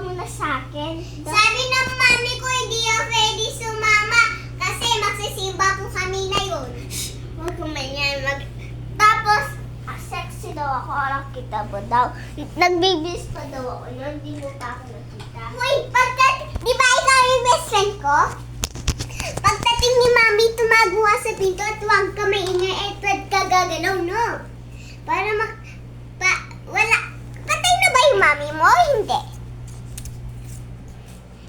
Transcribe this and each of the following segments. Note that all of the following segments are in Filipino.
muna sa akin. Sabi ng mami ko, hindi ako pwede sumama kasi magsisimba po kami na yun. Huwag kumayan. Tapos, sexy daw ako. Alam kita ba daw? Nagbibis pa daw ako nun. Hindi mo pa ako nakita. Uy, di ba ikaw yung best friend ko? Pagdating ni mami, tumaguha sa pinto at huwag ka maingay at huwag ka gagalaw, no? Para wala. Patay na ba yung mami mo? Hindi.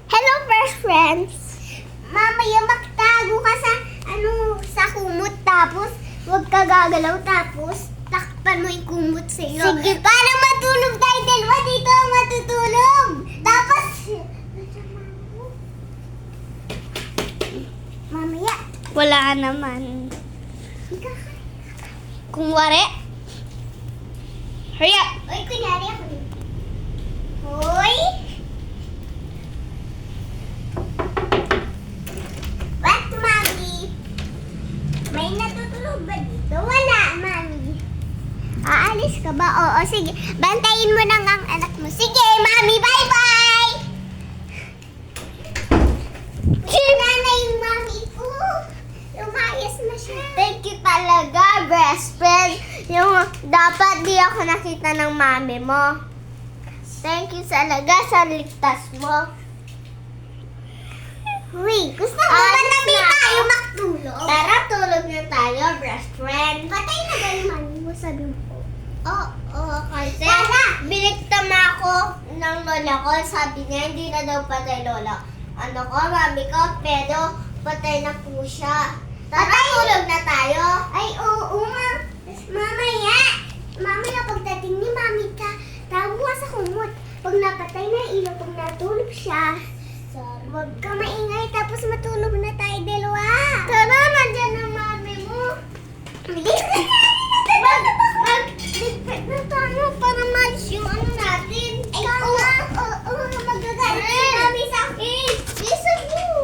Hello, first friends. Mamaya magtago ka sa kumot tapos huwag ka gagalaw tapos takpan mo yung kumot sa'yo. Sige. Para matulog tayo dalawa dito matutulog. Tapos, mamaya, Wala naman. Kung wari. Hurry up. uy, kunyari ako dito. Hoy! What, mami? May natutulog ba dito? Wala, mami. Aalis ka ba? Oo, sige. Bantayin mo nang ang anak mo. Sige, mami, bye-bye! Wala na yung mami ko. Lumayas na siya. Thank you talaga, best friend. Yung dapat di ako nakita ng mami mo. Thank you talaga sa ligtas mo. Uy, gusto mo ba Alis na na tayo ako. magtulog? Tara, tulog na tayo, best friend. Patay na ba yung mami mo? Sabi mo po. Oo, kasi Tara! biniktama ako ng lola ko. Sabi niya, hindi na daw patay lola. Ano ko, mami ko, pero patay na po siya. Tara, tulog na tayo. Ay, oo, ma. Mamaya. Mamaya pagdating ni mami ka, tago ka sa kumot. Pag napatay na ilaw, pag natulog siya, huwag ka maingay,